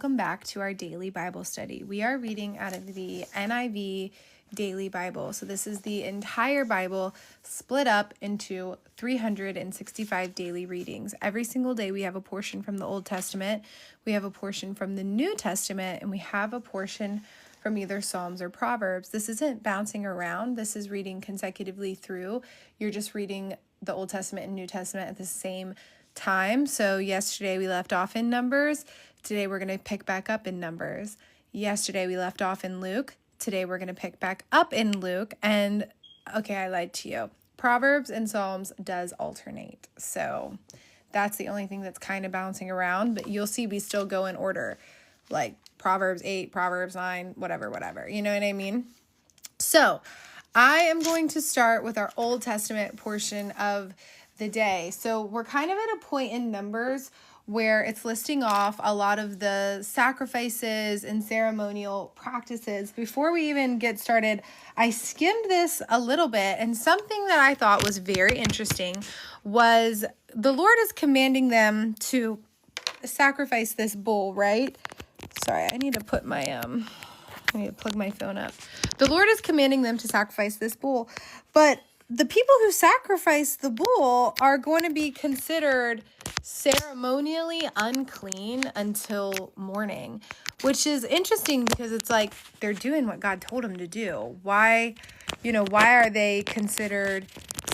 welcome back to our daily Bible study. We are reading out of the NIV Daily Bible. So this is the entire Bible split up into 365 daily readings. Every single day we have a portion from the Old Testament, we have a portion from the New Testament, and we have a portion from either Psalms or Proverbs. This isn't bouncing around. This is reading consecutively through. You're just reading the Old Testament and New Testament at the same time. So yesterday we left off in Numbers. Today we're going to pick back up in Numbers. Yesterday we left off in Luke. Today we're going to pick back up in Luke. And okay, I lied to you. Proverbs and Psalms does alternate. So that's the only thing that's kind of bouncing around. But you'll see we still go in order. Like Proverbs 8, Proverbs 9, whatever. You know what I mean? So I am going to start with our Old Testament portion of the day. So we're kind of at a point in Numbers where it's listing off a lot of the sacrifices and ceremonial practices. Before we even get started, I skimmed this a little bit, and something that I thought was very interesting was the Lord is commanding them to sacrifice this bull, right? Sorry, I need to put my I need to plug my phone up. The Lord is commanding them to sacrifice this bull, but the people who sacrifice the bull are going to be considered ceremonially unclean until morning, which is interesting because it's like they're doing what God told them to do. Why are they considered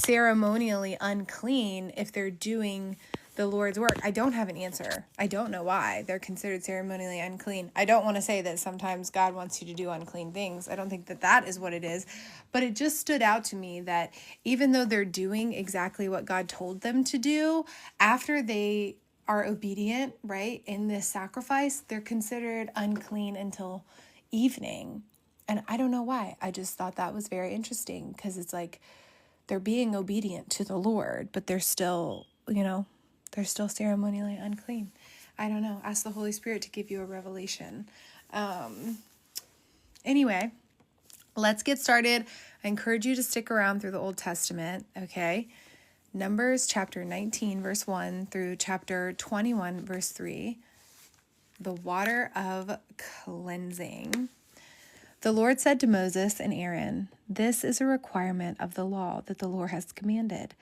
ceremonially unclean if they're doing the Lord's work? I don't have an answer. I don't know why they're considered ceremonially unclean. I don't want to say that sometimes God wants you to do unclean things. I don't think that is what it is. But it just stood out to me that even though they're doing exactly what God told them to do, after they are obedient, right, in this sacrifice, they're considered unclean until evening. And I don't know why. I just thought that was very interesting because it's like they're being obedient to the Lord, but they're still, they're still ceremonially unclean. I don't know. Ask the Holy Spirit to give you a revelation. Anyway, let's get started. I encourage you to stick around through the Old Testament, okay? Numbers chapter 19, verse 1 through chapter 21, verse 3. The water of cleansing. The Lord said to Moses and Aaron, "This is a requirement of the law that the Lord has commanded.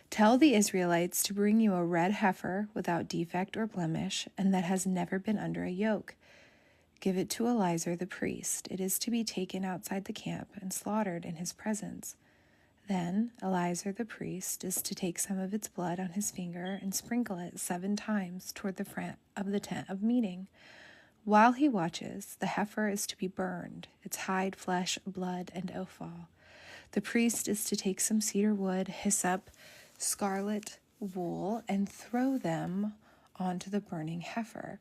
Tell the Israelites to bring you a red heifer without defect or blemish, and that has never been under a yoke. Give it to Eleazar the priest. It is to be taken outside the camp and slaughtered in his presence. Then Eleazar the priest is to take some of its blood on his finger and sprinkle it 7 times toward the front of the tent of meeting. While he watches, the heifer is to be burned, its hide, flesh, blood, and offal. The priest is to take some cedar wood, hyssop, scarlet wool, and throw them onto the burning heifer.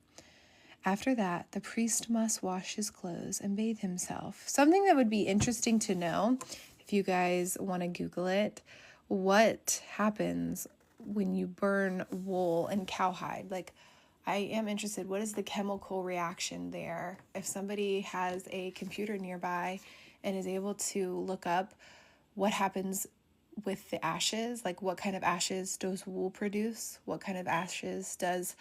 After that, the priest must wash his clothes and bathe himself." Something that would be interesting to know, if you guys want to Google it, what happens when you burn wool and cowhide? Like, I am interested, what is the chemical reaction there? If somebody has a computer nearby and is able to look up what happens with the ashes, like what kind of ashes does wool produce? What kind of ashes does,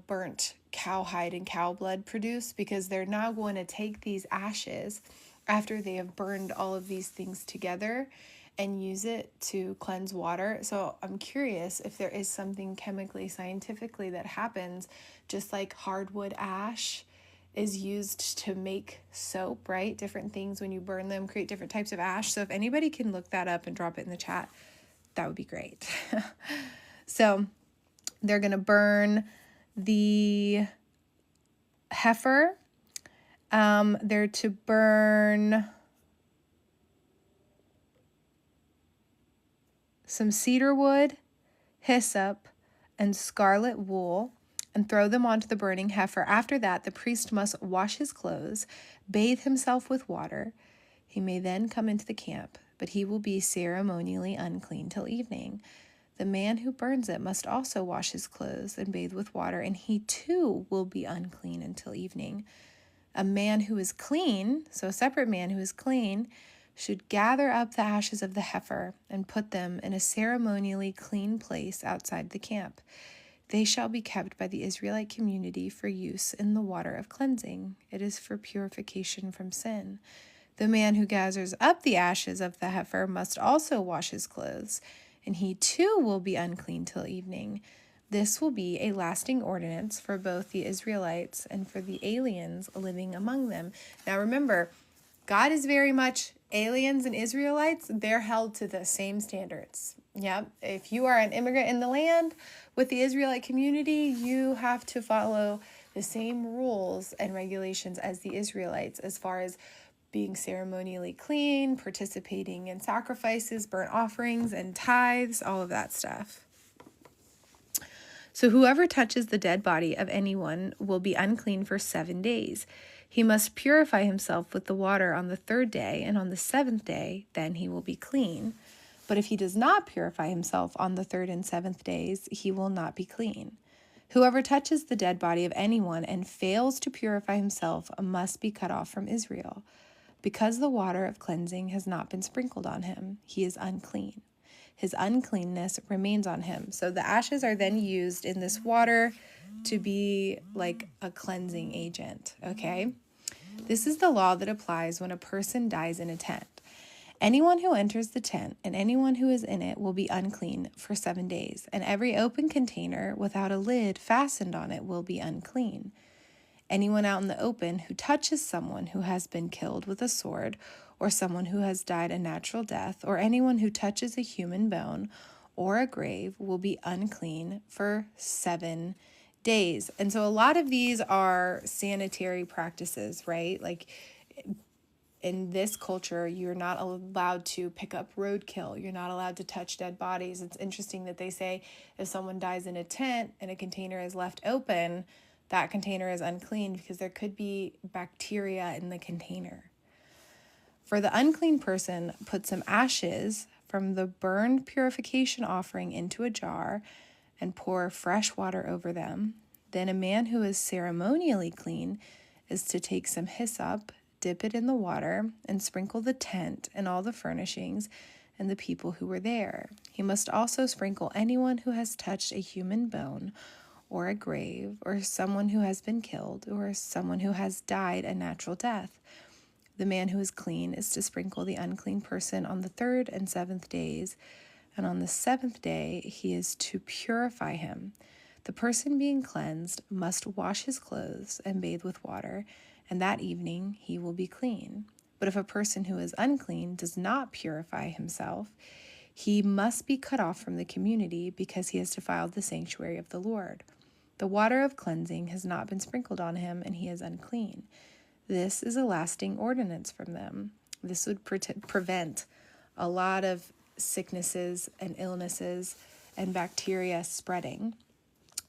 burnt cowhide and cow blood produce? Because they're now going to take these ashes after they have burned all of these things together and use it to cleanse water. So I'm curious if there is something chemically, scientifically that happens, just like hardwood ash is used to make soap, right? Different things when you burn them create different types of ash. So if anybody can look that up and drop it in the chat, that would be great. So they're going to burn the heifer. They're to burn some cedar wood, hyssop, and scarlet wool, and throw them onto the burning heifer. After that, the priest must wash his clothes, bathe himself with water. He may then come into the camp, but he will be ceremonially unclean till evening. The man who burns it must also wash his clothes and bathe with water, and he too will be unclean until evening. A man who is clean, so a separate man who is clean, should gather up the ashes of the heifer and put them in a ceremonially clean place outside the camp. They shall be kept by the Israelite community for use in the water of cleansing. It is for purification from sin. The man who gathers up the ashes of the heifer must also wash his clothes, and he too will be unclean till evening. This will be a lasting ordinance for both the Israelites and for the aliens living among them. Now remember, God is very much aliens and Israelites, they're held to the same standards. Yep. If you are an immigrant in the land with the Israelite community, you have to follow the same rules and regulations as the Israelites as far as being ceremonially clean, participating in sacrifices, burnt offerings, and tithes, all of that stuff. So whoever touches the dead body of anyone will be unclean for 7 days. He must purify himself with the water on the 3rd day, and on the 7th day, then he will be clean. But if he does not purify himself on the 3rd and 7th days, he will not be clean. Whoever touches the dead body of anyone and fails to purify himself must be cut off from Israel. Because the water of cleansing has not been sprinkled on him, he is unclean. His uncleanness remains on him. So the ashes are then used in this water to be like a cleansing agent, okay? This is the law that applies when a person dies in a tent. Anyone who enters the tent and anyone who is in it will be unclean for 7 days, and every open container without a lid fastened on it will be unclean. Anyone out in the open who touches someone who has been killed with a sword, or someone who has died a natural death, or anyone who touches a human bone or a grave will be unclean for 7 days. And so a lot of these are sanitary practices, right? Like in this culture, you're not allowed to pick up roadkill. You're not allowed to touch dead bodies. It's interesting that they say if someone dies in a tent and a container is left open, that container is unclean because there could be bacteria in the container. For the unclean person, put some ashes from the burned purification offering into a jar and pour fresh water over them. Then a man who is ceremonially clean is to take some hyssop, dip it in the water, and sprinkle the tent and all the furnishings and the people who were there. He must also sprinkle anyone who has touched a human bone or a grave, or someone who has been killed, or someone who has died a natural death. The man who is clean is to sprinkle the unclean person on the 3rd and 7th days, and on the 7th day he is to purify him. The person being cleansed must wash his clothes and bathe with water, and that evening he will be clean. But if a person who is unclean does not purify himself, he must be cut off from the community because he has defiled the sanctuary of the Lord. The water of cleansing has not been sprinkled on him, and he is unclean. This is a lasting ordinance from them. This would prevent a lot of sicknesses and illnesses and bacteria spreading.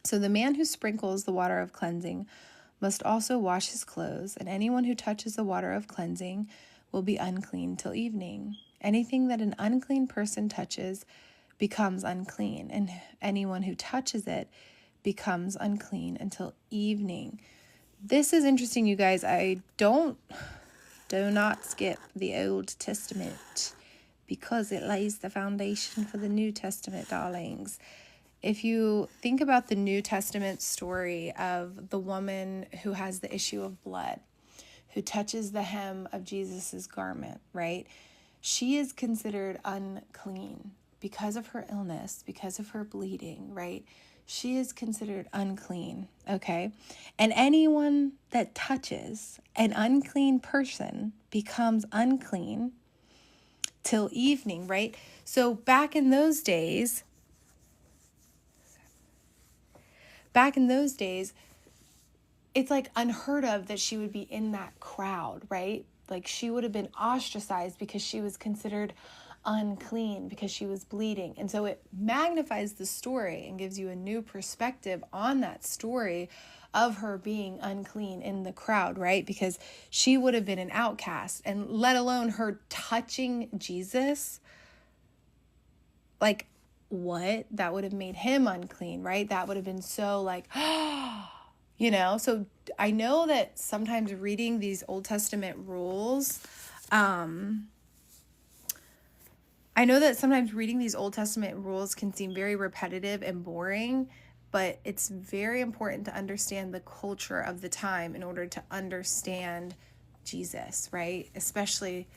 So the man who sprinkles the water of cleansing must also wash his clothes, and anyone who touches the water of cleansing will be unclean till evening. Anything that an unclean person touches becomes unclean, and anyone who touches it becomes unclean until evening. This is interesting, you guys. Do not skip the Old Testament because it lays the foundation for the New Testament, darlings. If you think about the New Testament story of the woman who has the issue of blood, who touches the hem of Jesus's garment, right? She is considered unclean because of her illness, because of her bleeding, right? She is considered unclean, okay? And anyone that touches an unclean person becomes unclean till evening, right? So back in those days, it's like unheard of that she would be in that crowd, right? Like she would have been ostracized because she was considered unclean because she was bleeding. And so it magnifies the story and gives you a new perspective on that story of her being unclean in the crowd, right? Because she would have been an outcast, and let alone her touching Jesus. Like, what? That would have made him unclean, right? That would have been so like, so I know that sometimes reading these Old Testament rules, can seem very repetitive and boring, but it's very important to understand the culture of the time in order to understand Jesus, right? Especially,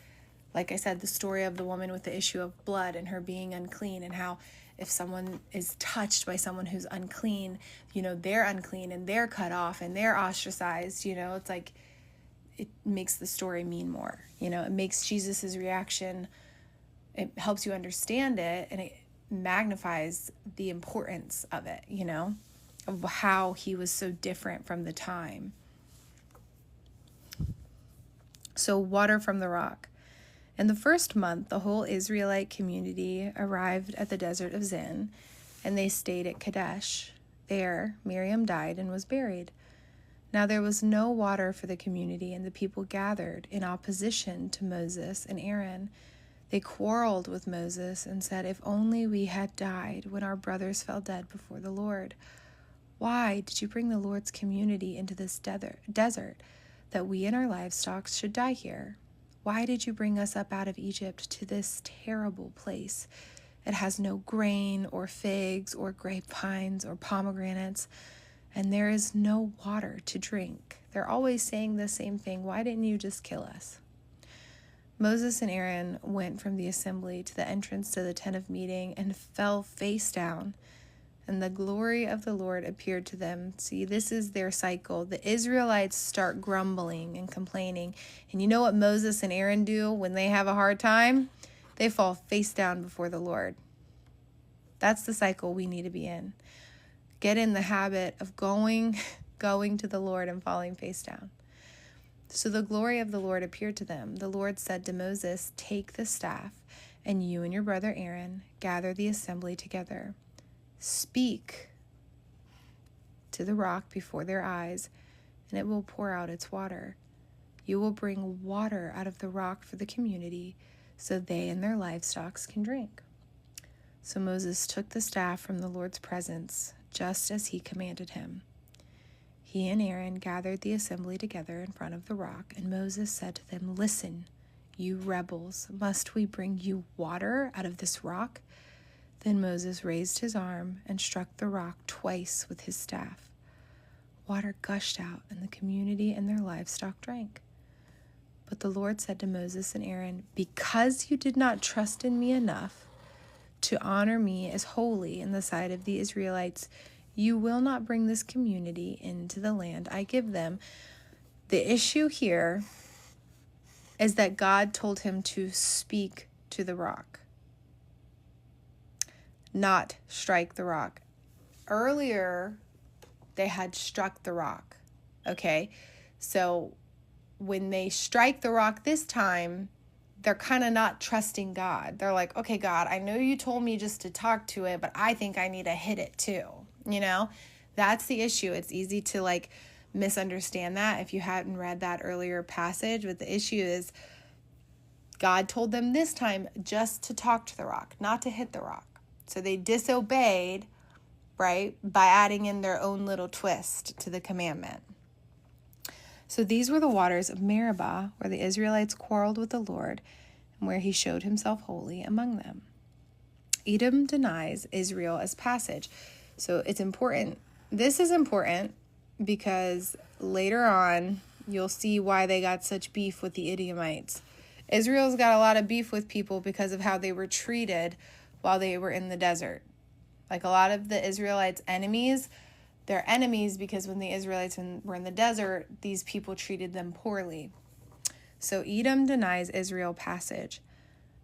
like I said, the story of the woman with the issue of blood and her being unclean, and how if someone is touched by someone who's unclean, they're unclean and they're cut off and they're ostracized. It's like, it makes the story mean more. It makes Jesus's reaction, it helps you understand it, and it magnifies the importance of it, of how he was so different from the time. So, water from the rock. In the first month, the whole Israelite community arrived at the desert of Zin, and they stayed at Kadesh. There, Miriam died and was buried. Now there was no water for the community, and the people gathered in opposition to Moses and Aaron. They quarreled with Moses and said, "If only we had died when our brothers fell dead before the Lord. Why did you bring the Lord's community into this desert, that we and our livestock should die here? Why did you bring us up out of Egypt to this terrible place? It has no grain or figs or grapevines or pomegranates, and there is no water to drink." They're always saying the same thing. Why didn't you just kill us? Moses and Aaron went from the assembly to the entrance to the tent of meeting and fell face down, and the glory of the Lord appeared to them. See, this is their cycle. The Israelites start grumbling and complaining. And you know what Moses and Aaron do when they have a hard time? They fall face down before the Lord. That's the cycle we need to be in. Get in the habit of going to the Lord and falling face down. So the glory of the Lord appeared to them. The Lord said to Moses, "Take the staff, and you and your brother Aaron gather the assembly together. Speak to the rock before their eyes, and it will pour out its water. You will bring water out of the rock for the community, so they and their livestock can drink." So Moses took the staff from the Lord's presence, just as he commanded him. He and Aaron gathered the assembly together in front of the rock, and Moses said to them, "Listen, you rebels, must we bring you water out of this rock?" Then Moses raised his arm and struck the rock twice with his staff. Water gushed out, and the community and their livestock drank. But the Lord said to Moses and Aaron, "Because you did not trust in me enough to honor me as holy in the sight of the Israelites, you will not bring this community into the land I give them." The issue here is that God told him to speak to the rock, not strike the rock. Earlier, they had struck the rock, okay? So when they strike the rock this time, they're kind of not trusting God. They're like, "Okay, God, I know you told me just to talk to it, but I think I need to hit it too." That's the issue. It's easy to misunderstand that if you hadn't read that earlier passage. But the issue is God told them this time just to talk to the rock, not to hit the rock. So they disobeyed, right, by adding in their own little twist to the commandment. So these were the waters of Meribah, where the Israelites quarreled with the Lord, and where he showed himself holy among them. Edom denies Israel as passage. So it's important. This is important because later on, you'll see why they got such beef with the Edomites. Israel's got a lot of beef with people because of how they were treated while they were in the desert. Like a lot of the Israelites' enemies, they're enemies because when the Israelites were in the desert, these people treated them poorly. So Edom denies Israel passage.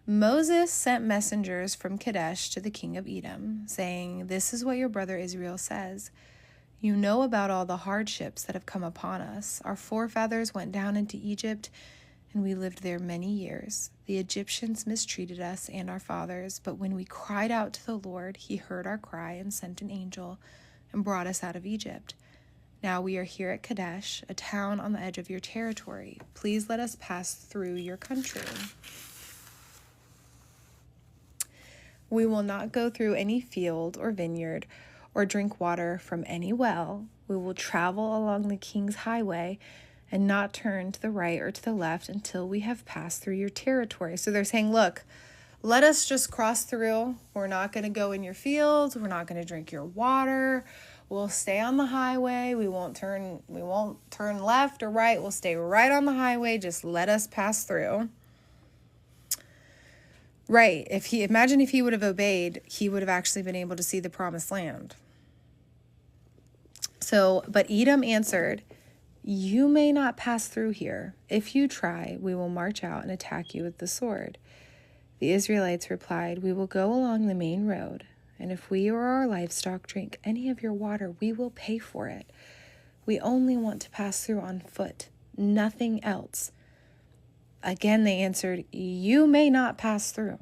Moses sent messengers from Kadesh to the king of Edom, saying, "This is what your brother Israel says. You know about all the hardships that have come upon us. Our forefathers went down into Egypt, and we lived there many years. The Egyptians mistreated us and our fathers, but when we cried out to the Lord, he heard our cry and sent an angel and brought us out of Egypt. Now we are here at Kadesh, a town on the edge of your territory. Please let us pass through your country. We will not go through any field or vineyard or drink water from any well. We will travel along the king's highway and not turn to the right or to the left until we have passed through your territory." So they're saying, look, let us just cross through. We're not going to go in your fields. We're not going to drink your water. We'll stay on the highway. We won't turn left or right. We'll stay right on the highway. Just let us pass through. Right. Imagine if he would have obeyed, he would have actually been able to see the promised land. But Edom answered, "You may not pass through here. If you try, we will march out and attack you with the sword." The Israelites replied, "We will go along the main road, and if we or our livestock drink any of your water, we will pay for it. We only want to pass through on foot, nothing else." Again they answered, "You may not pass through."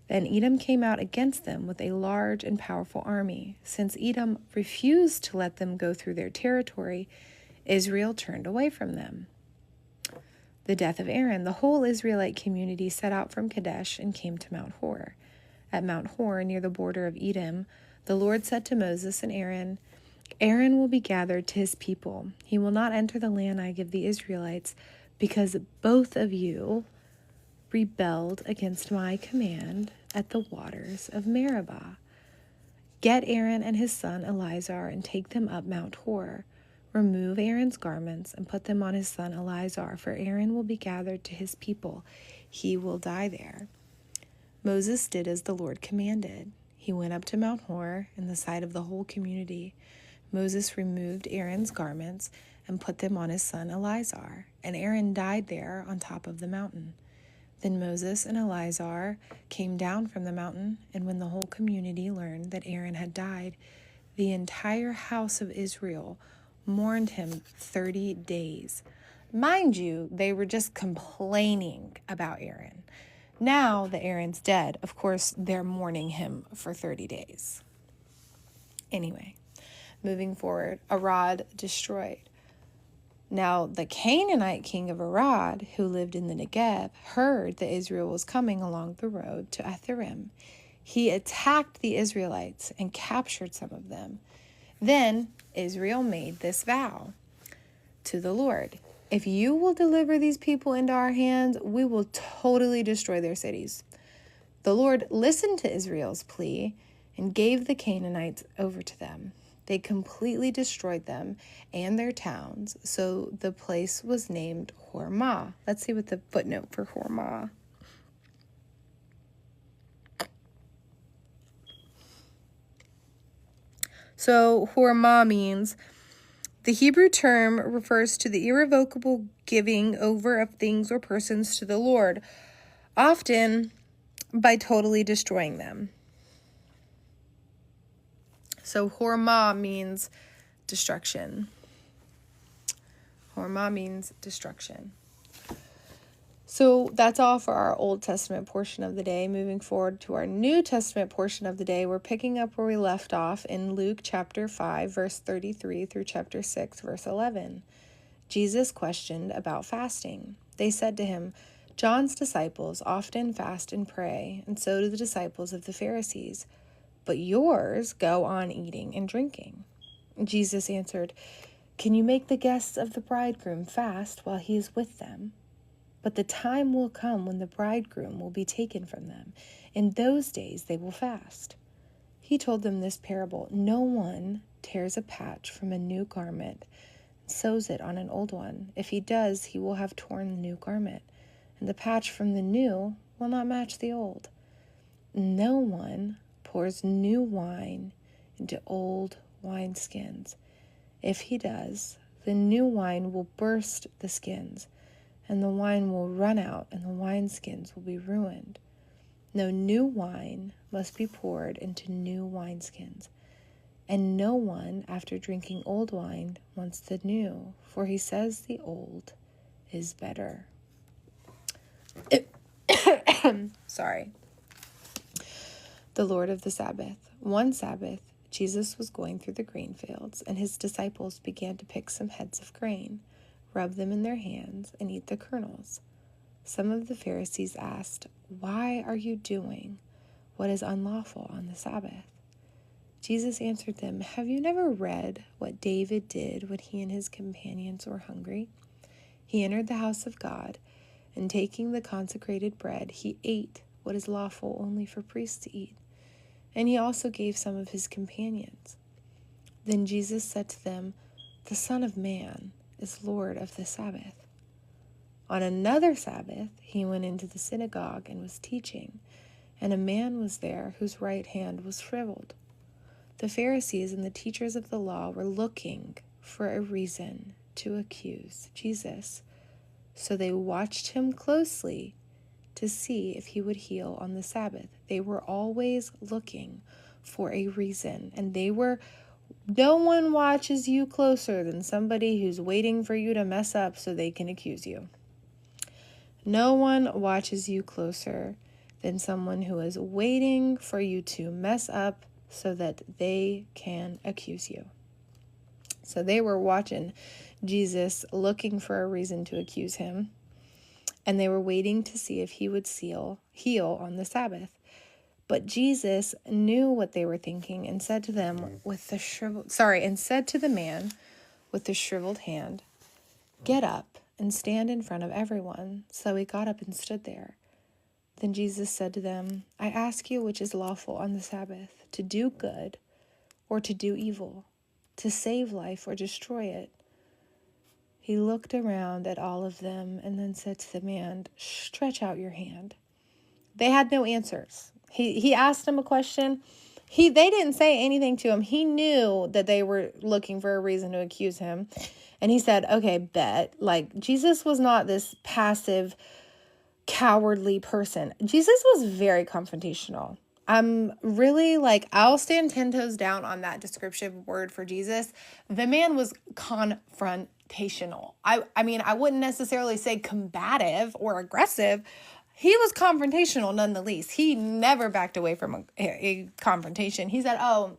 Then Edom came out against them with a large and powerful army. Since Edom refused to let them go through their territory, Israel turned away from them. The death of Aaron. The whole Israelite community set out from Kadesh and came to Mount Hor. At Mount Hor, near the border of Edom, the Lord said to Moses and Aaron, "Aaron will be gathered to his people. He will not enter the land I give the Israelites, because both of you rebelled against my command at the waters of Meribah. Get Aaron and his son Eleazar and take them up Mount Hor. Remove Aaron's garments and put them on his son Eleazar, for Aaron will be gathered to his people. He will die there." Moses did as the Lord commanded. He went up to Mount Hor in the sight of the whole community. Moses removed Aaron's garments and put them on his son Eleazar, and Aaron died there on top of the mountain. Then Moses and Eleazar came down from the mountain, and when the whole community learned that Aaron had died, the entire house of Israel mourned him 30 days. Mind you, they were just complaining about Aaron. Now that Aaron's dead, of course, they're mourning him for 30 days. Anyway, moving forward, Arad destroyed. Now the Canaanite king of Arad, who lived in the Negev, heard that Israel was coming along the road to Atharim. He attacked the Israelites and captured some of them. Then Israel made this vow to the Lord: "If you will deliver these people into our hands, we will totally destroy their cities." The Lord listened to Israel's plea and gave the Canaanites over to them. They completely destroyed them and their towns, so the place was named Hormah. Let's see what the footnote for Hormah. So Hormah means, the Hebrew term refers to the irrevocable giving over of things or persons to the Lord, often by totally destroying them. So Hormah means destruction. Hormah means destruction. So that's all for our Old Testament portion of the day. Moving forward to our New Testament portion of the day, we're picking up where we left off in Luke chapter 5, verse 33 through chapter 6, verse 11. Jesus questioned about fasting. They said to him, "John's disciples often fast and pray, and so do the disciples of the Pharisees. But yours go on eating and drinking." Jesus answered, "Can you make the guests of the bridegroom fast while he is with them? But the time will come when the bridegroom will be taken from them. In those days they will fast." He told them this parable: "No one tears a patch from a new garment and sews it on an old one. If he does, he will have torn the new garment, and the patch from the new will not match the old. No one pours new wine into old wineskins. If he does, the new wine will burst the skins, and the wine will run out, and the wineskins will be ruined. No, new wine must be poured into new wineskins. And no one, after drinking old wine, wants the new, for he says the old is better." Sorry. The Lord of the Sabbath. One Sabbath, Jesus was going through the grain fields, and his disciples began to pick some heads of grain, rub them in their hands, and eat the kernels. Some of the Pharisees asked, "Why are you doing what is unlawful on the Sabbath?" Jesus answered them, "Have you never read what David did when he and his companions were hungry? He entered the house of God, and taking the consecrated bread, he ate what is lawful only for priests to eat. And he also gave some of his companions. Then Jesus said to them, "The Son of Man is Lord of the Sabbath." On another Sabbath, he went into the synagogue and was teaching, and a man was there whose right hand was shriveled. The Pharisees and the teachers of the law were looking for a reason to accuse Jesus. So they watched him closely to see if he would heal on the Sabbath. They were always looking for a reason, and no one watches you closer than somebody who's waiting for you to mess up so they can accuse you. No one watches you closer than someone who is waiting for you to mess up so that they can accuse you. So they were watching Jesus, looking for a reason to accuse him, and they were waiting to see if he would heal on the Sabbath. But Jesus knew what they were thinking and said to the man with the shriveled hand, "Get up and stand in front of everyone." So he got up and stood there. Then Jesus said to them, "I ask you which is lawful on the Sabbath, to do good or to do evil, to save life or destroy it?" He looked around at all of them and then said to the man, "Stretch out your hand." They had no answers. He asked them a question. They didn't say anything to him. He knew that they were looking for a reason to accuse him. And he said, "Okay, bet." Like, Jesus was not this passive, cowardly person. Jesus was very confrontational. I'm really I'll stand 10 toes down on that descriptive word for Jesus. The man was confrontational. I mean, I wouldn't necessarily say combative or aggressive. He was confrontational none the least. He never backed away from a confrontation. He said, "Oh,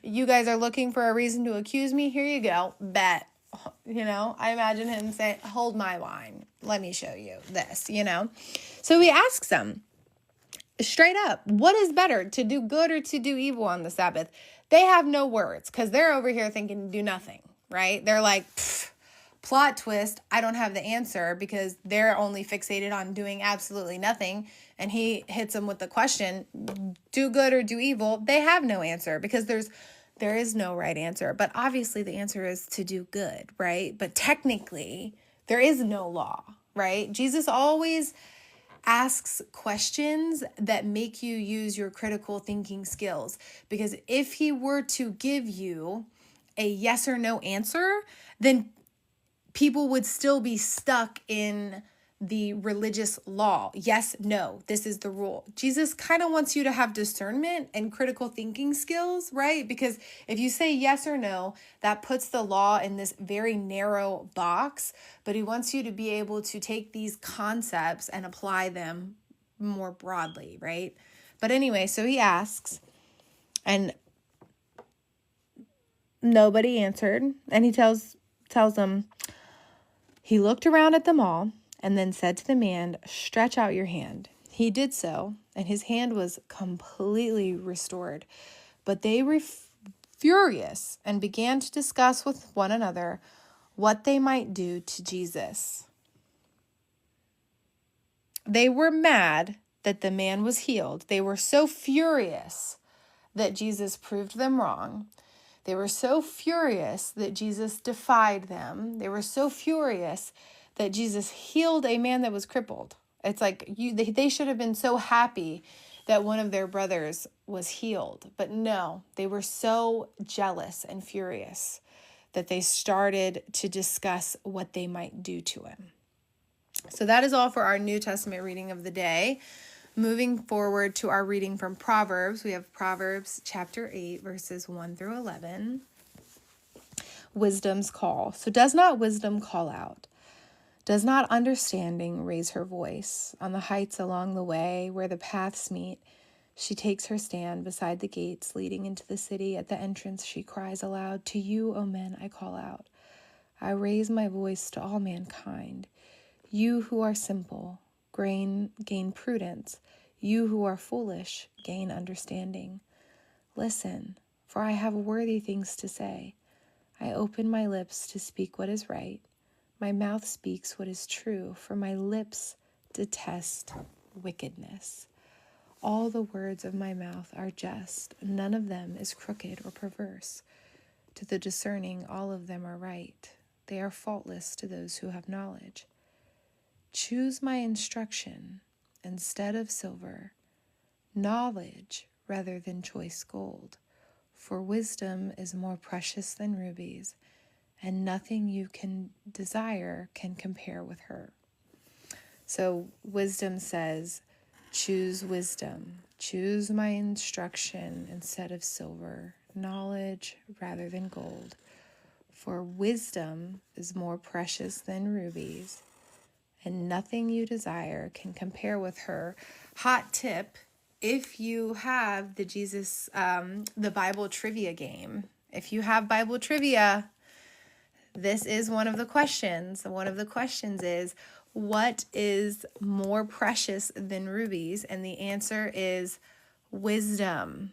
you guys are looking for a reason to accuse me? Here you go. Bet." I imagine him saying, "Hold my wine. Let me show you this," So he asks them straight up, what is better, to do good or to do evil on the Sabbath? They have no words because they're over here thinking do nothing, right? They're like, plot twist, I don't have the answer, because they're only fixated on doing absolutely nothing. And he hits them with the question, do good or do evil? They have no answer because there is no right answer. But obviously the answer is to do good, right? But technically there is no law, right? Jesus always asks questions that make you use your critical thinking skills, because if he were to give you a yes or no answer, then people would still be stuck in the religious law. Yes, no, this is the rule. Jesus kind of wants you to have discernment and critical thinking skills, right? Because if you say yes or no, that puts the law in this very narrow box, but he wants you to be able to take these concepts and apply them more broadly, right? But anyway, so he asks, and nobody answered, and he tells them, he looked around at them all and then said to the man, "Stretch out your hand." He did so, and his hand was completely restored. But they were furious and began to discuss with one another what they might do to Jesus. They were mad that the man was healed. They were so furious that Jesus proved them wrong. They were so furious that Jesus defied them. They were so furious that Jesus healed a man that was crippled. It's like they should have been so happy that one of their brothers was healed. But no, they were so jealous and furious that they started to discuss what they might do to him. So that is all for our New Testament reading of the day. Moving forward to our reading from Proverbs, we have Proverbs chapter 8, verses 1 through 11. Wisdom's call. So does not wisdom call out? Does not understanding raise her voice? On the heights along the way where the paths meet, she takes her stand beside the gates leading into the city. At the entrance she cries aloud, "To you, O men, I call out. I raise my voice to all mankind. You who are simple, gain prudence. You who are foolish, gain understanding. Listen, for I have worthy things to say. I open my lips to speak what is right. My mouth speaks what is true, for my lips detest wickedness. All the words of my mouth are just. None of them is crooked or perverse. To the discerning, all of them are right. They are faultless to those who have knowledge. Choose my instruction instead of silver, knowledge rather than choice gold. For wisdom is more precious than rubies, and nothing you can desire can compare with her. So wisdom says, choose wisdom. Choose my instruction instead of silver, knowledge rather than gold. For wisdom is more precious than rubies, and nothing you desire can compare with her. Hot tip, if you have the Bible trivia game, if you have Bible trivia, this is one of the questions. One of the questions is, what is more precious than rubies? And the answer is wisdom.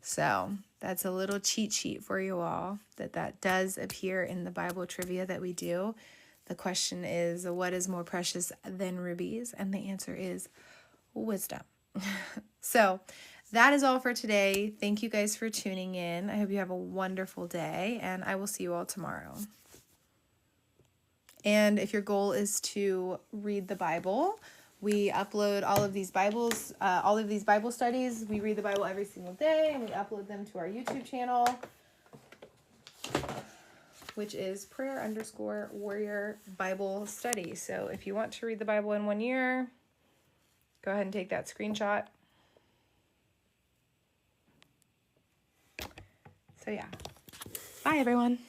So that's a little cheat sheet for you all, that does appear in the Bible trivia that we do. The question is, what is more precious than rubies? And the answer is wisdom. So that is all for today. Thank you guys for tuning in. I hope you have a wonderful day, and I will see you all tomorrow. And if your goal is to read the Bible, we upload all of these Bible studies. We read the Bible every single day, and we upload them to our YouTube channel, which is prayer_warrior Bible study. So if you want to read the Bible in 1 year, go ahead and take that screenshot. So yeah. Bye, everyone.